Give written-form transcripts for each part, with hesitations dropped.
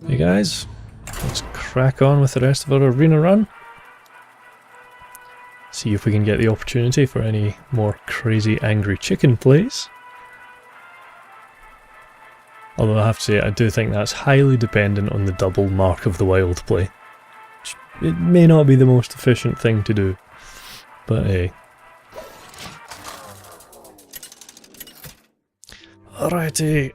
Hey guys, let's crack on with the rest of our arena run. See if we can get the opportunity for any more crazy angry chicken plays. Although I have to say, I do think that's highly dependent on the double Mark of the Wild play. It may not be the most efficient thing to do, but hey. Alrighty,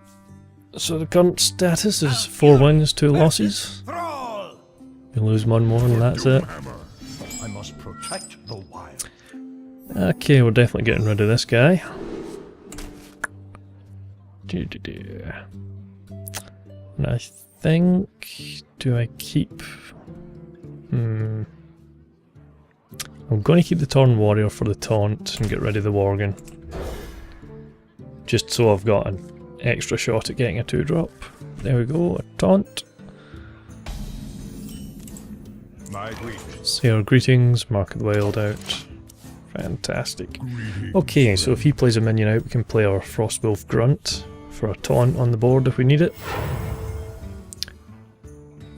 so the current status is 4 wins, 2 losses. You lose one more and that's it. I must protect the wild. Okay, we're definitely getting rid of this guy. And I think... do I keep... I'm going to keep the Torn Warrior for the taunt and get rid of the Worgen. Just so I've got an extra shot at getting a 2-drop. There we go, a taunt. My greetings. Say our greetings, Mark of the Wild out. Fantastic. Okay, so if he plays a minion out, we can play our Frostwolf Grunt for a taunt on the board if we need it.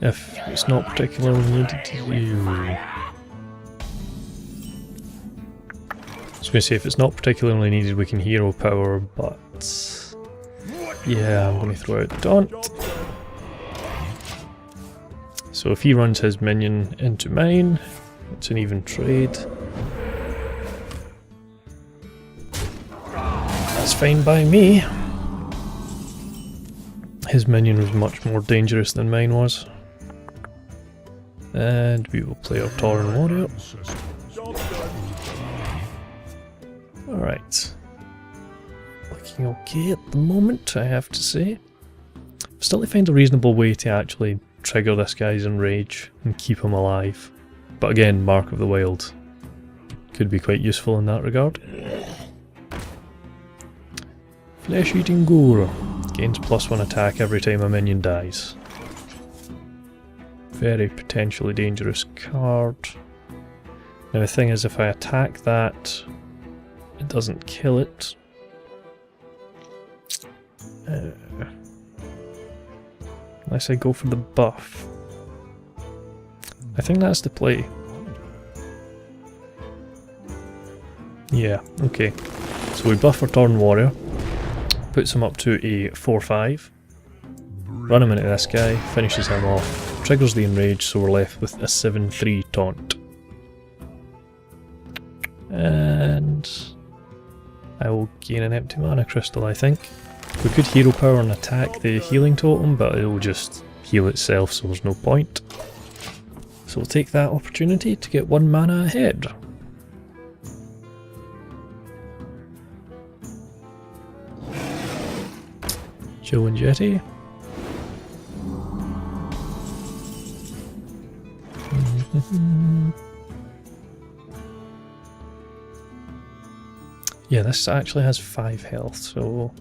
If it's not particularly needed to do... I was going to say if it's not particularly needed we can hero power, but... yeah, I'm going to throw out the taunt. So if he runs his minion into mine, it's an even trade. That's fine by me. His minion was much more dangerous than mine was. And we will play our Tauren Warrior. Alright. Looking okay at the moment, I have to say. Still to find a reasonable way to actually trigger this guy's enrage and keep him alive. But again, Mark of the Wild could be quite useful in that regard. Flesh-eating Gore. Gains +1 attack every time a minion dies. Very potentially dangerous card. Now the thing is, if I attack that, it doesn't kill it. Unless I go for the buff. I think that's the play. Yeah, okay. So we buff our Torn Warrior, puts him up to a 4-5, run him into this guy, finishes him off, triggers the enrage, so we're left with a 7-3 taunt. And I will gain an empty mana crystal, I think. We could hero power and attack the healing totem, but it will just heal itself, so there's no point. So we'll take that opportunity to get 1 mana ahead. Joe and Jetty. Yeah, this actually has 5 health, so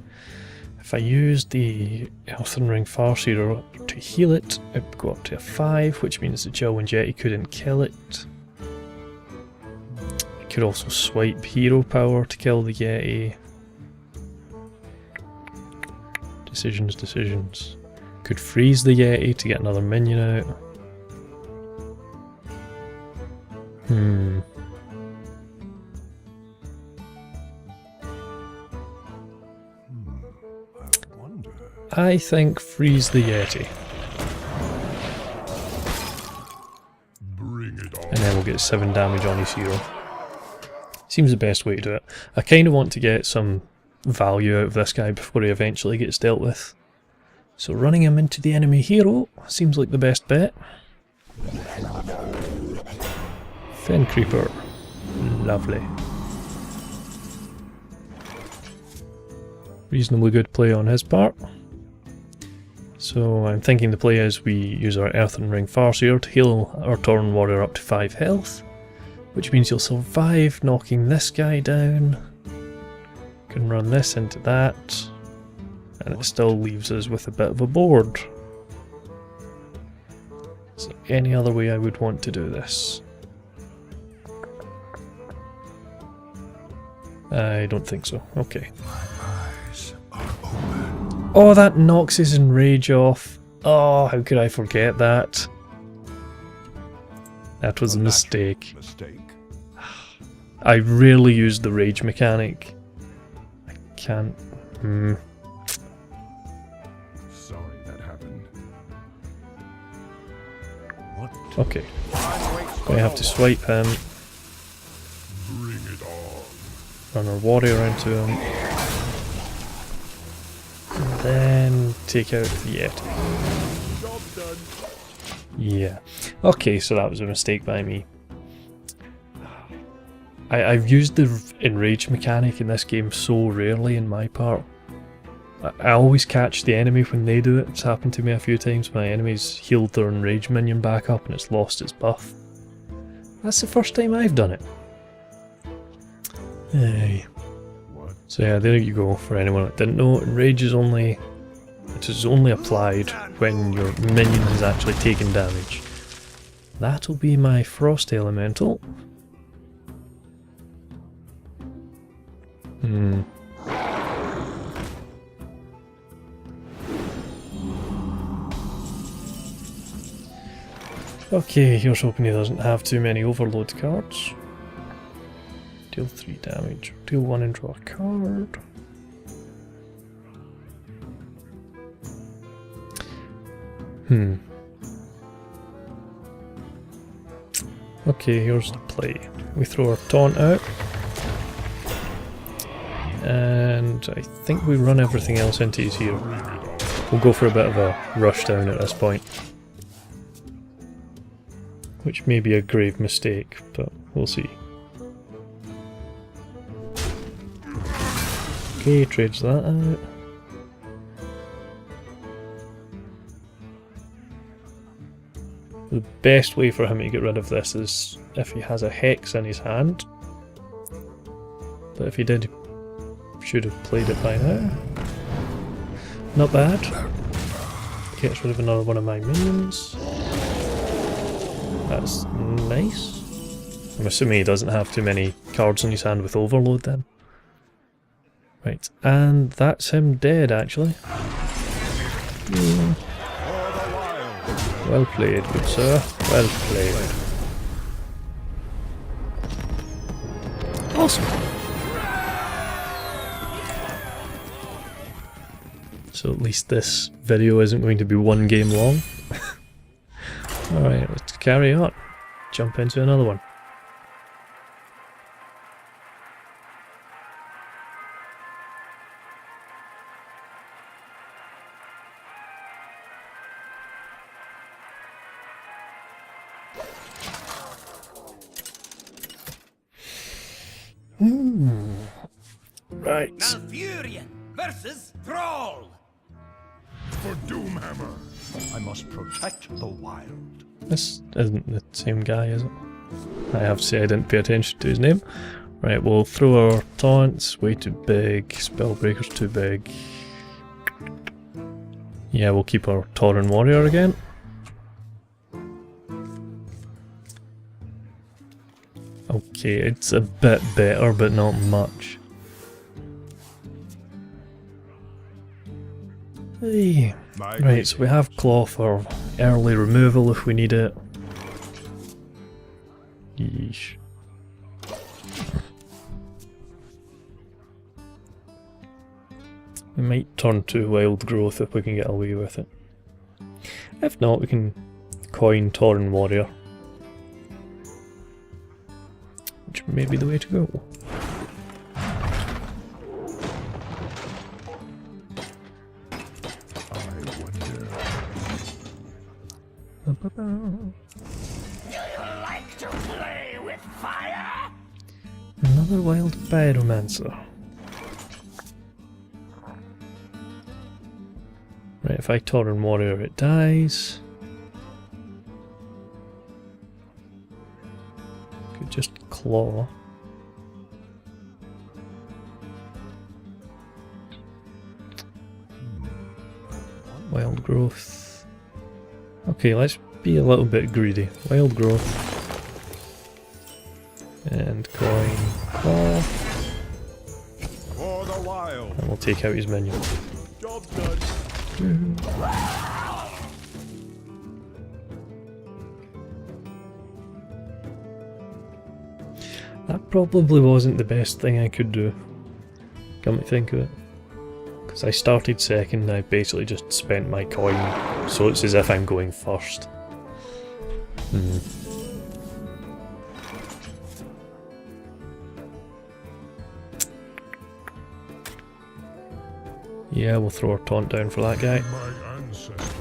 if I use the Earthen Ring Farseer to heal it, it would go up to a 5, which means the Jill and Jetty couldn't kill it. I could also swipe hero power to kill the Yeti. Decisions. Could freeze the Yeti to get another minion out. I think freeze the Yeti. And then we'll get 7 damage on his hero. Seems the best way to do it. I kind of want to get some value out of this guy before he eventually gets dealt with. So running him into the enemy hero seems like the best bet. Fen Creeper. Lovely. Reasonably good play on his part. So I'm thinking the play is we use our Earthen Ring Farseer to heal our Torn Warrior up to 5 health, which means he'll survive knocking this guy down. Can run this into that, and it still leaves us with a bit of a board. Is there any other way I would want to do this? I don't think so. Okay. Oh, that knocks his enrage off. Oh, how could I forget that? That was a mistake. I rarely use the rage mechanic. I can't... Sorry that happened. What? Okay. We have to swipe him. Bring it on. Run our warrior into him. And then take out the Yeti. Job done. Yeah. Okay, so that was a mistake by me. I've used the enrage mechanic in this game so rarely in my part. I always catch the enemy when they do it. It's happened to me a few times. My enemy's healed their enrage minion back up and it's lost its buff. That's the first time I've done it. Hey. What? So yeah, there you go. For anyone that didn't know, enrage is only... It is only applied when your minion has actually taken damage. That'll be my Frost Elemental. Okay, here's hoping he doesn't have too many overload cards. Deal 3 damage, deal 1 and draw a card. Okay, here's the play. We throw our taunt out. And I think we run everything else into his hero. We'll go for a bit of a rush down at this point. Which may be a grave mistake, but we'll see. Okay, trades that out. The best way for him to get rid of this is if he has a hex in his hand. But if he did, should have played it by now. Not bad. Gets rid of another one of my minions. That's nice. I'm assuming he doesn't have too many cards in his hand with overload then. Right, and that's him dead actually. Well played, good sir. Well played. Awesome. So at least this video isn't going to be one game long. Alright, let's carry on. Jump into another one. Right. Malfurion versus Thrall. For Doomhammer, I must protect the wild. This isn't the same guy, is it? I have to say I didn't pay attention to his name. Right, we'll throw our taunts, way too big, Spellbreaker's too big. Yeah, we'll keep our Tauren Warrior again. Okay, it's a bit better, but not much. Hey. Right, so we have Claw for early removal if we need it. Yeesh. We might turn to Wild Growth if we can get away with it. If not, we can coin Tauren Warrior. Which may be the way to go. Do you like to play with fire? Another Wild Pyromancer. Right, if I Tauren Warrior it dies. Could just claw. Wild Growth. Okay, let's be a little bit greedy. Wild Growth. And coin claw. For the wild. And we'll take out his minion. Job done. That probably wasn't the best thing I could do, come to think of it. Because I started second and I basically just spent my coin, so it's as if I'm going first. Yeah, we'll throw our taunt down for that guy. My ancestors.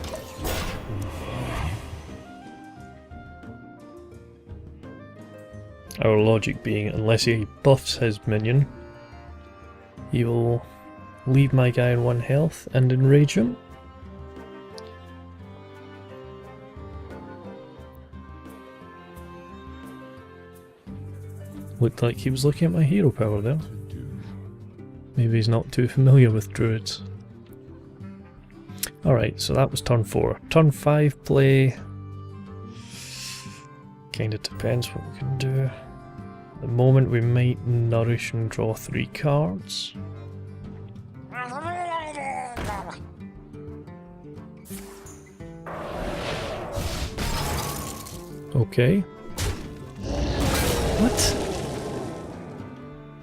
Our logic being, unless he buffs his minion, he will leave my guy on 1 health and enrage him. Looked like he was looking at my hero power there. Maybe he's not too familiar with druids. Alright, so that was turn 4. Turn 5 play. Kinda depends what we can do. At the moment we might nourish and draw 3 cards. Okay. What?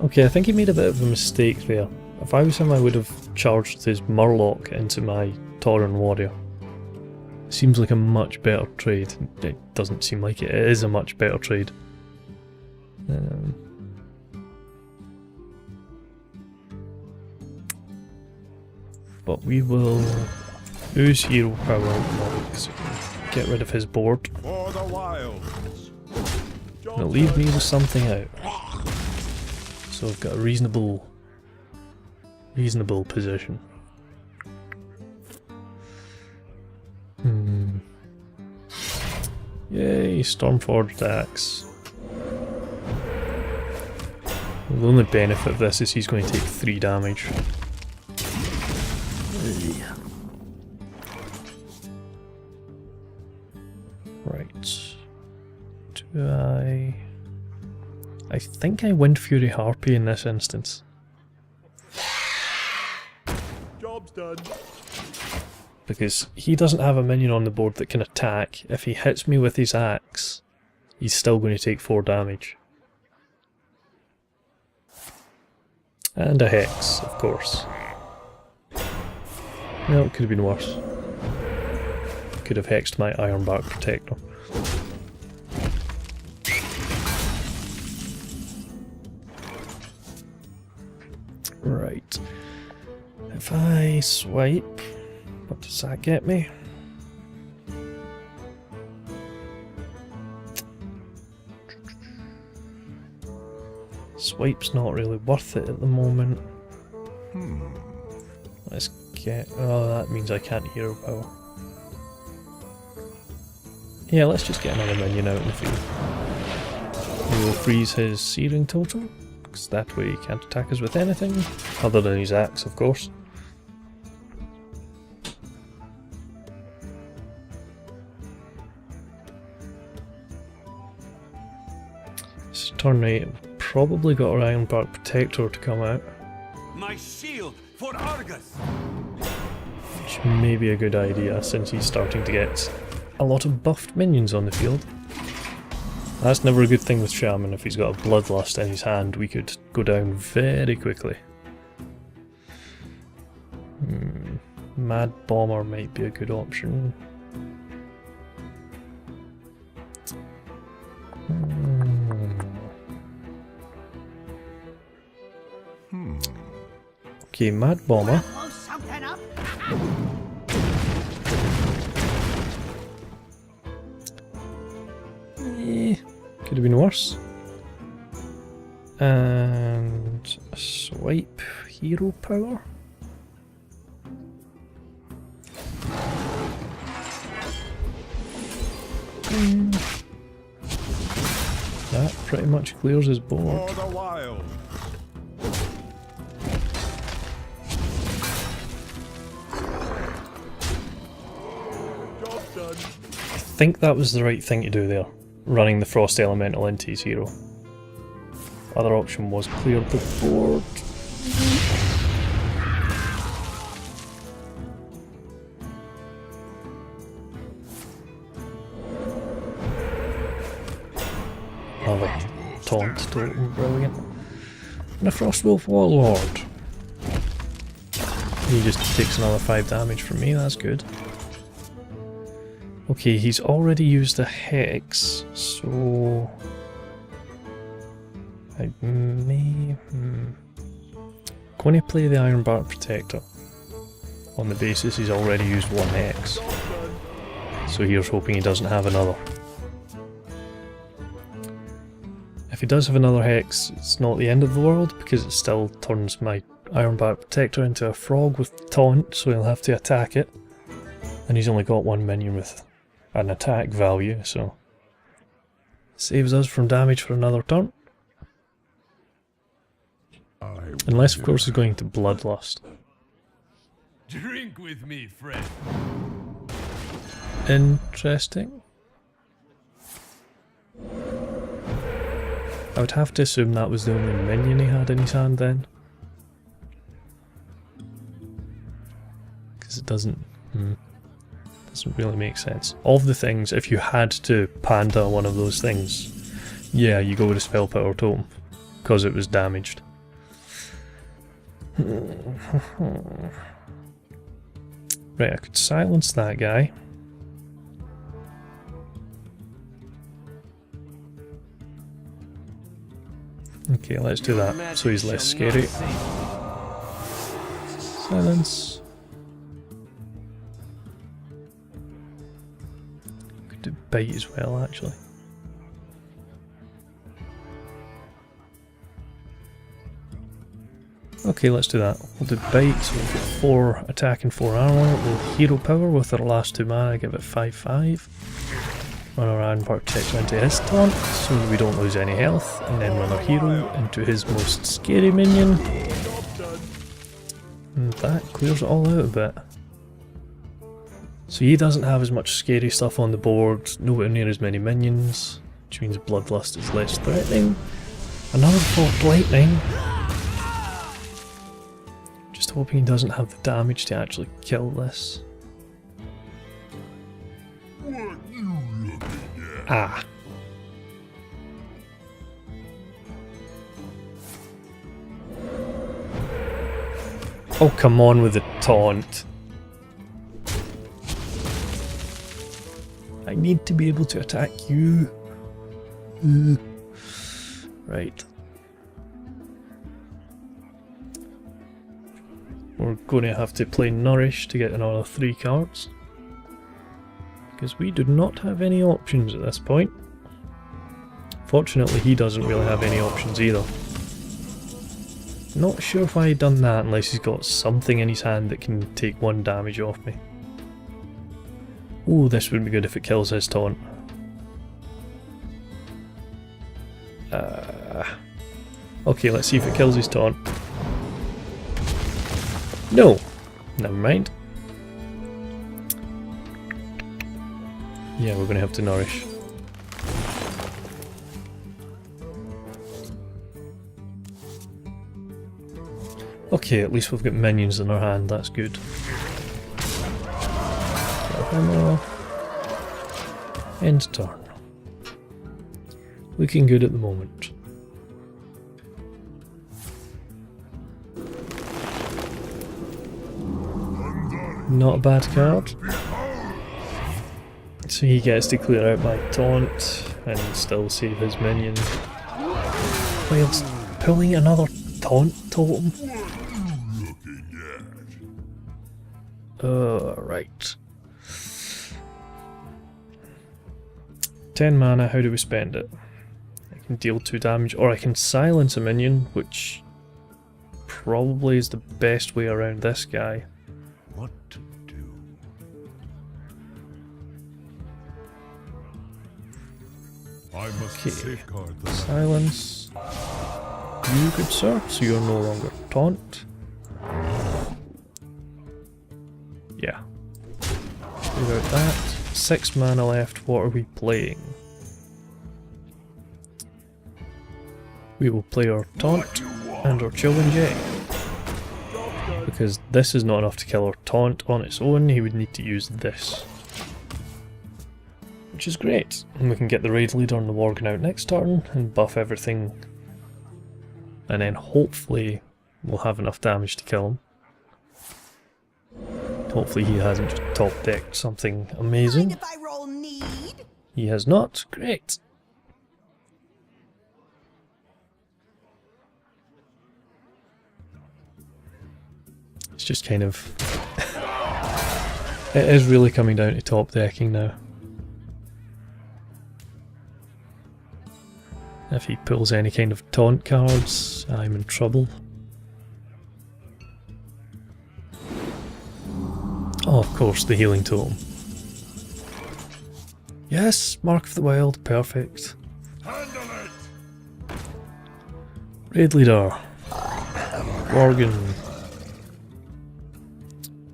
Okay, I think he made a bit of a mistake there. If I was him, I would have charged his Murloc into my Tauren Warrior. Seems like a much better trade. It doesn't seem like it. It is a much better trade. But we will use hero power Murlocs. Get rid of his board. For the wilds. Now leave me with something out. So I've got a reasonable position. Yay, Stormforged Axe. The only benefit of this is he's going to take 3 damage. Right. Do I think I Wind Fury Harpy in this instance. Job's done. Because he doesn't have a minion on the board that can attack. If he hits me with his axe, he's still going to take 4 damage. And a Hex, of course. No, it could have been worse. Could have hexed my Ironbark Protector. Right. If I swipe, what does that get me? Swipe's not really worth it at the moment. Let's get... oh, that means I can't hero power. Yeah, let's just get another minion out in the field. We will freeze his Searing Totem, because that way he can't attack us with anything, other than his axe, of course. This is turn 8. We've probably got our Ironbark Protector to come out. My shield for Argus! Which may be a good idea since he's starting to get a lot of buffed minions on the field. That's never a good thing with Shaman. If he's got a Bloodlust in his hand, we could go down very quickly. Mad Bomber might be a good option. Okay, Mad Bomber. Could have been worse. And a swipe hero power. That pretty much clears his board. For the wild. Job's done. I think that was the right thing to do there, running the Frost Elemental into his hero. Other option was clear the board. Lovely. taunt totem, brilliant. And a Frostwolf Warlord. He just takes another 5 damage from me, that's good. Okay, he's already used a Hex, so... I may... Going to play the Ironbark Protector. On the basis he's already used 1 Hex. So here's hoping he doesn't have another. If he does have another Hex, it's not the end of the world, because it still turns my Ironbark Protector into a frog with taunt, so he'll have to attack it. And he's only got 1 minion with an attack value, so... saves us from damage for another turn. Unless, of course, he's going to Bloodlust. Drink with me, friend. Interesting. I would have to assume that was the only minion he had in his hand then. Because it doesn't really make sense. Of the things, if you had to panda one of those things, yeah, you go with a Spell Power Totem, because it was damaged. Right, I could silence that guy. Okay, let's do that, so he's less scary. Silence. Could do bite as well, actually. Okay, let's do that. We'll do bite, so we'll get 4 attack and 4 armor. We'll hero power with our last 2 mana, give it 5/5. Run our Ironbark Protector into his taunt, so that we don't lose any health, and then run our hero into his most scary minion. And that clears it all out a bit. So he doesn't have as much scary stuff on the board, nowhere near as many minions, which means Bloodlust is less threatening. Another Forked Lightning. Just hoping he doesn't have the damage to actually kill this. Ah. Oh, come on with the taunt. I need to be able to attack you. Right. We're going to have to play Nourish to get another 3 cards. Because we do not have any options at this point. Fortunately, he doesn't really have any options either. Not sure why he done that unless he's got something in his hand that can take 1 damage off me. Ooh, this would be good if it kills his taunt. Okay, let's see if it kills his taunt. No! Never mind. Yeah, we're going to have to Nourish. Okay, at least we've got minions in our hand, that's good. End turn. Looking good at the moment. Not a bad card. So he gets to clear out my taunt and still save his minion. Whilst pulling another taunt totem. Right. 10 mana, how do we spend it? I can deal 2 damage, or I can silence a minion, which probably is the best way around this guy. What to do? I must safeguard the Silence. You, good sir, so you're no longer taunt. Yeah. Without that, 6 mana left, what are we playing? We will play our taunt and our chill and jay. Because this is not enough to kill our taunt on its own, he would need to use this. Which which is great. And we can get the raid leader on the Worgen out next turn and buff everything. And then hopefully we'll have enough damage to kill him. Hopefully he hasn't just top decked something amazing. Mind if I roll need? He has not. Great. It's just kind of... it is really coming down to top decking now. If he pulls any kind of taunt cards, I'm in trouble. Oh, of course, the healing totem. Yes, Mark of the Wild, perfect. Handle it! Raid leader. Worgen.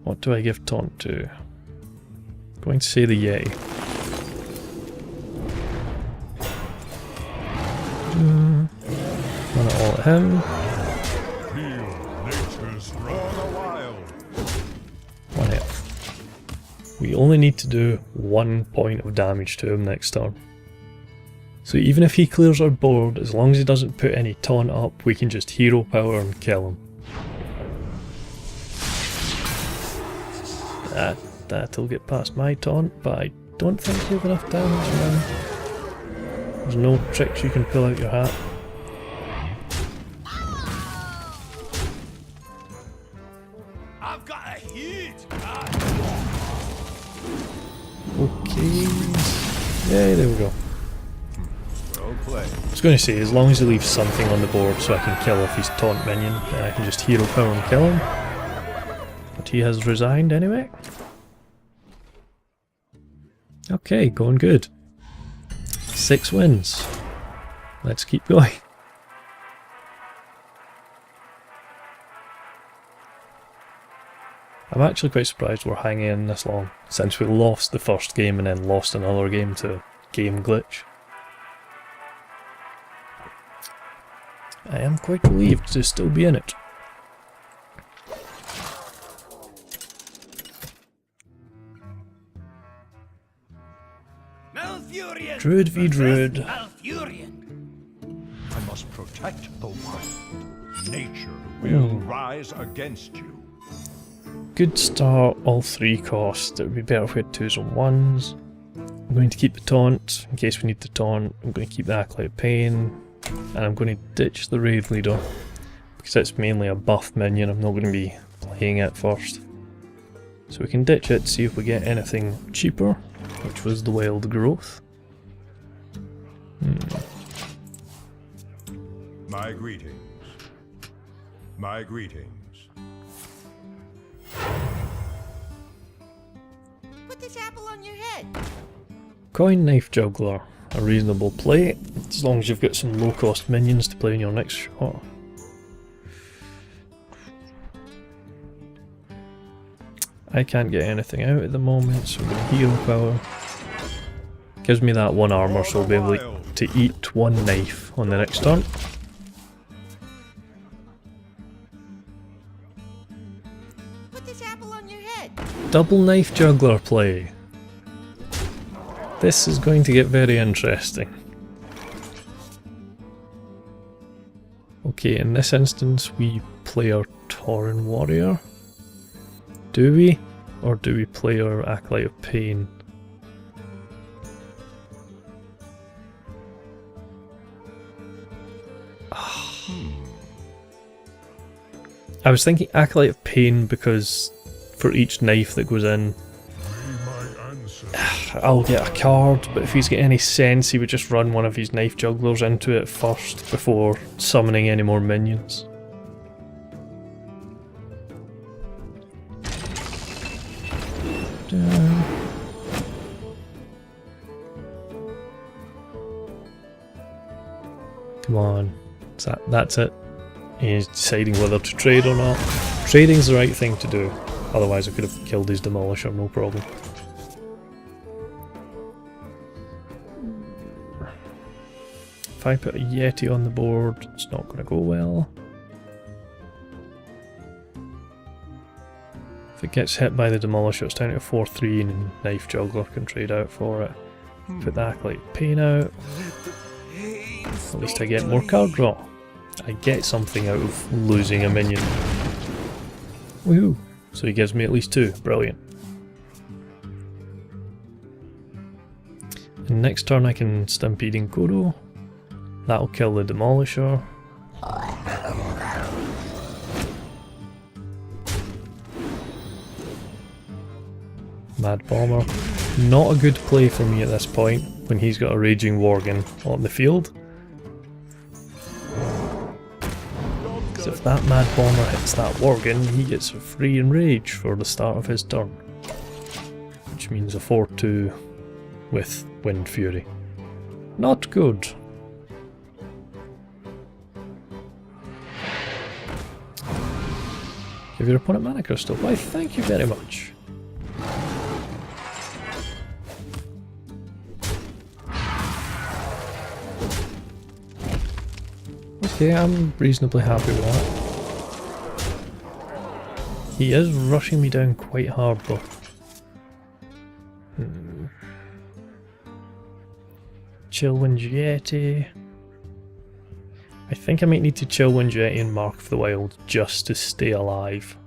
What do I give taunt to? Going to say the Yay. Run it all at him. Feel nature's wrath. Wild. 1 health. We only need to do 1 point of damage to him next turn. So even if he clears our board, as long as he doesn't put any taunt up, we can just hero power and kill him. That'll get past my taunt, but I don't think you have enough damage now. There's no tricks you can pull out your hat. I've got a huge Okay. Yeah, there we go. Well played. I was going to say, as long as he leaves something on the board so I can kill off his taunt minion, then I can just hero power and kill him. But he has resigned anyway. Okay, going good. 6 wins. Let's keep going. I'm actually quite surprised we're hanging in this long, since we lost the first game and then lost another game to game glitch. I am quite relieved to still be in it. Malfurion! Druid v Druid. Malfurion! I must protect the wild. Nature will rise against you. Good start, all 3 costs. It would be better if we had 2s and 1s. I'm going to keep the taunt in case we need the taunt. I'm going to keep the Acolyte of Pain. And I'm going to ditch the raid leader because it's mainly a buff minion. I'm not going to be playing it first. So we can ditch it, see if we get anything cheaper, which was the Wild Growth. My greetings. My greetings. Put this apple on your head. Coin Knife Juggler, a reasonable play, as long as you've got some low cost minions to play in your next shot. I can't get anything out at the moment, so I'm going to hero power. Gives me that 1 armor, so I'll be able to eat 1 knife on the next turn. Put this apple on your head. Double Knife Juggler play. This is going to get very interesting. Okay, in this instance we play our Tauren Warrior. Do we? Or do we play our Acolyte of Pain? I was thinking Acolyte of Pain because for each knife that goes in, I'll get a card, but if he's got any sense he would just run one of his Knife Jugglers into it first before summoning any more minions. Come on, that's it. He's deciding whether to trade or not. Trading's the right thing to do, otherwise I could have killed his Demolisher, no problem. If I put a Yeti on the board, it's not going to go well. If it gets hit by the Demolisher, it's down to a 4-3 and Knife Juggler can trade out for it. Put the Acolyte Pain out. At least I get more card draw. I get something out of losing a minion. Woohoo! So he gives me at least 2. Brilliant. And next turn I can Stampede and Kodo. That'll kill the Demolisher. Mad Bomber. Not a good play for me at this point when he's got a Raging Worgen on the field. Because if that Mad Bomber hits that Worgen, he gets a free Enrage for the start of his turn. Which means a 4-2 with Wind Fury. Not good. Give your opponent Mana Crystal. Why, thank you very much. Okay, I'm reasonably happy with that. He is rushing me down quite hard though. Chillwind Yeti. I think I might need to Chillwind Yeti and Mark of the Wild just to stay alive.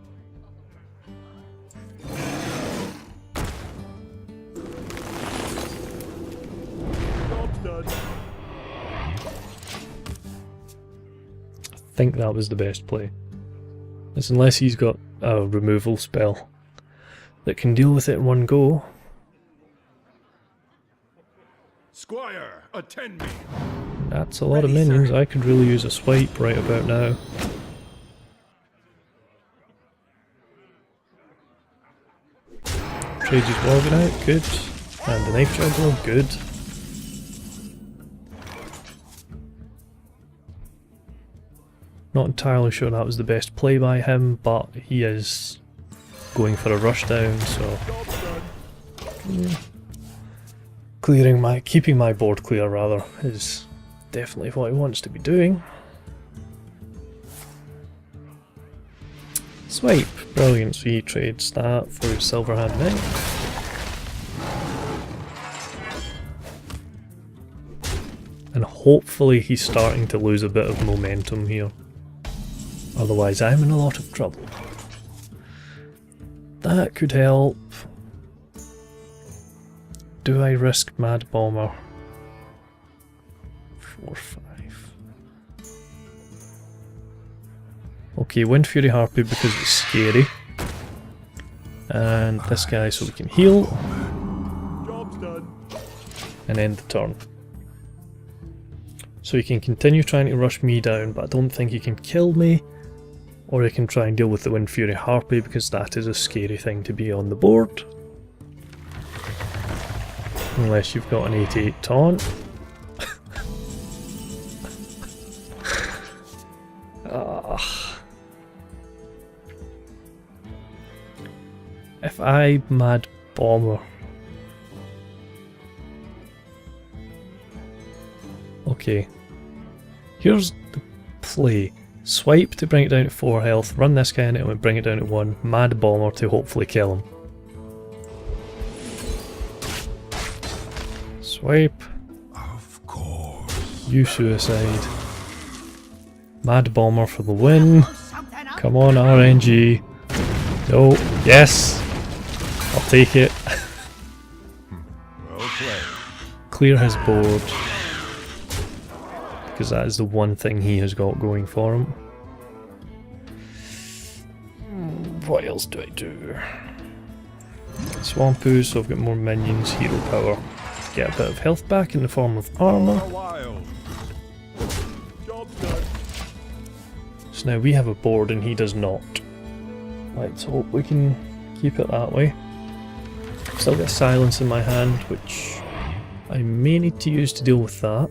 I think that was the best play. It's unless he's got a removal spell that can deal with it in one go. Squire, attend me. That's a lot of minions. I could really use a swipe right about now. Trade's Worgen out, good. And the Knife Juggler, good. Not entirely sure that was the best play by him, but he is going for a rush down, so keeping my board clear rather is definitely what he wants to be doing. Swipe, brilliant. So he trades that for his Silverhand Knight. And hopefully he's starting to lose a bit of momentum here. Otherwise I'm in a lot of trouble. That could help. Do I risk Mad Bomber? 4-5. Okay, Wind Fury Harpy because it's scary. And this guy so we can heal. Job's done. And end the turn. So he can continue trying to rush me down, but I don't think he can kill me. Or he can try and deal with the Wind Fury Harpy because that is a scary thing to be on the board. Unless you've got an 88 taunt. If I Mad Bomber. Okay. Here's the play. Swipe to bring it down to 4 health, run this guy in it and bring it down to 1, Mad Bomber to hopefully kill him. Swipe. Of course. You suicide. Mad Bomber for the win. Come on RNG. No. Yes. I'll take it. Well played. Clear his board. Because that is the one thing he has got going for him. What else do I do? Swampu, so I've got more minions, hero power. Get a bit of health back in the form of armour. Job's done. So now we have a board and he does not. Let's hope we can keep it that way. Still got silence in my hand, which I may need to use to deal with that.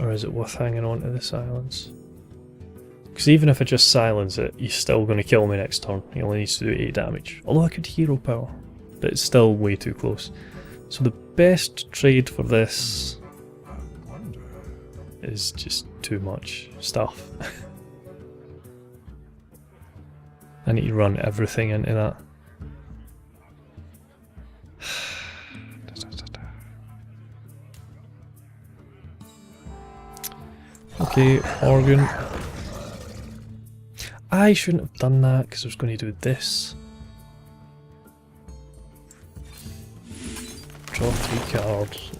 Or is it worth hanging on to the silence? Because even if I just silence it, he's still going to kill me next turn. He only needs to do 8 damage. Although I could hero power, but it's still way too close. So the best trade for this is just too much stuff. I need to run everything into that. Okay, organ. I shouldn't have done that because I was going to do this. Draw 3 cards.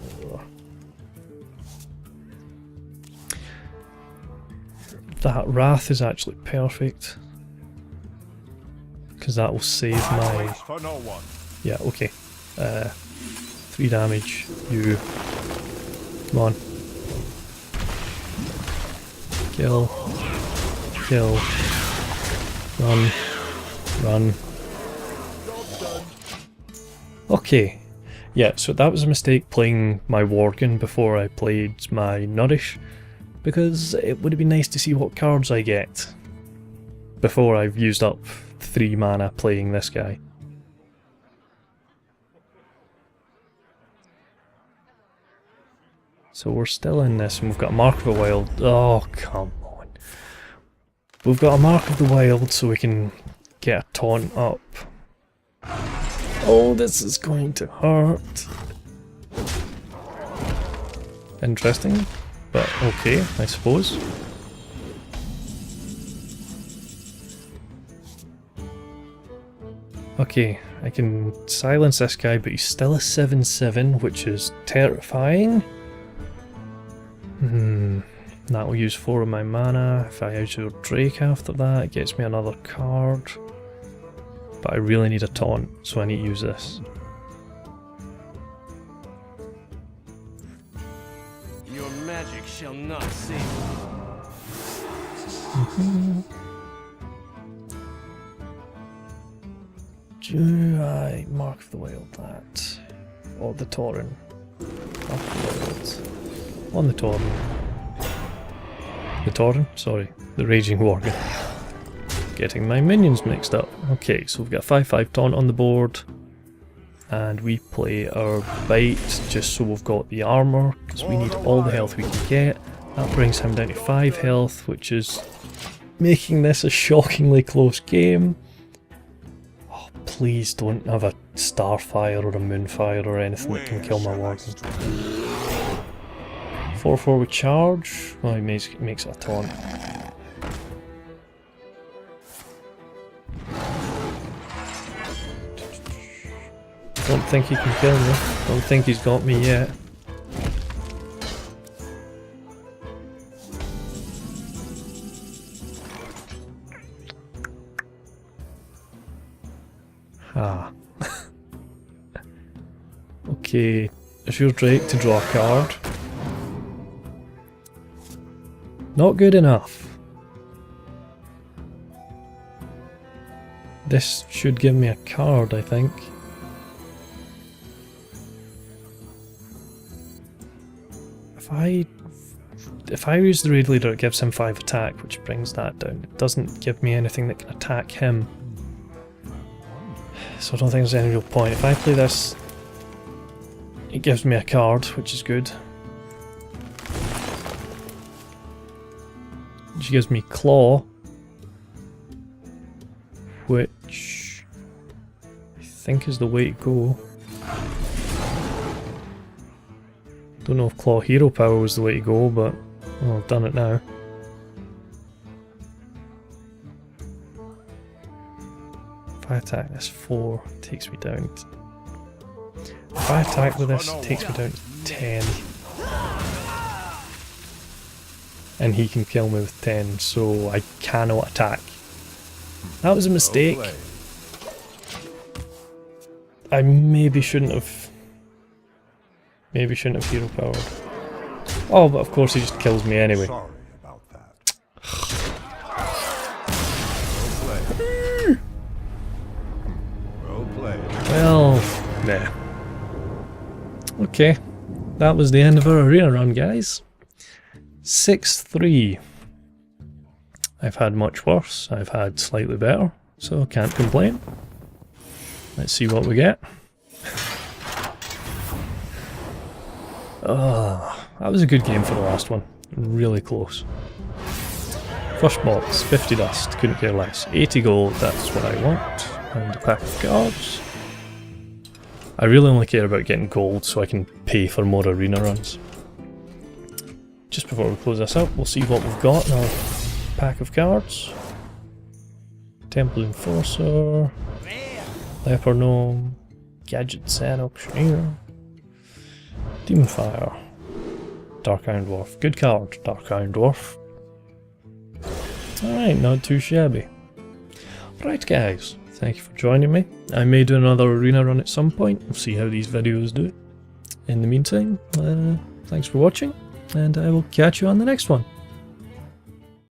That Wrath is actually perfect. Because that will save my... For no one. Yeah, okay. 3 damage. You. Come on. Kill. Kill. Run. Run. Okay. Yeah, so that was a mistake playing my Worgen before I played my Nourish, because it would have been nice to see what cards I get before I've used up 3 mana playing this guy. So we're still in this and we've got a Mark of the Wild. Oh, come on. We've got a Mark of the Wild so we can get a taunt up. Oh, this is going to hurt. Interesting, but okay, I suppose. Okay, I can silence this guy, but he's still a 7/7, which is terrifying. That will use 4 of my mana. If I use your Drake after that, it gets me another card. But I really need a taunt, so I need to use this. Your magic shall not save Do I Mark of the Wild that? Or the Tauren? Mark of the Wild. On the Tauren. The Tauren? Sorry. The Raging Worgen. Getting my minions mixed up. Okay, so we've got a 5/5 taunt on the board. And we play our bite just so we've got the armour, because we need all the health we can get. That brings him down to 5 health, which is making this a shockingly close game. Oh, please don't have a Starfire or a Moonfire or anything that can kill my Worgen. 4/4 with charge. Well, he makes it a taunt. Don't think he can kill me. Don't think he's got me yet. Ah. Okay, Azure Drake to draw a card. Not good enough. This should give me a card, I think. If I use the Raid Leader, it gives him 5 attack, which brings that down. It doesn't give me anything that can attack him. So I don't think there's any real point. If I play this, it gives me a card, which is good. She gives me Claw, which I think is the way to go. Don't know if Claw Hero Power was the way to go, but well, I've done it now. If I attack this 4, it takes me down to... If I attack with this, it takes me down to 10. And he can kill me with 10, so I cannot attack. That was a mistake. I maybe shouldn't have... Maybe shouldn't have hero powered. Oh, but of course he just kills me anyway. Sorry about that. Well played. Well, nah. Okay, that was the end of our arena run, guys. 6-3. I've had much worse, I've had slightly better, so can't complain. Let's see what we get. Oh, that was a good game for the last one. Really close. First box, 50 dust, couldn't care less. 80 gold, that's what I want. And a pack of cards. I really only care about getting gold so I can pay for more arena runs. Just before we close this up, we'll see what we've got in our pack of cards. Temple Enforcer, Leper Gnome, Gadget Set Auctioneer, Demon Fire, Dark Iron Dwarf. Good card, Dark Iron Dwarf. Alright, not too shabby. Right guys, thank you for joining me. I may do another arena run at some point. We'll see how these videos do. In the meantime, thanks for watching, and I will catch you on the next one.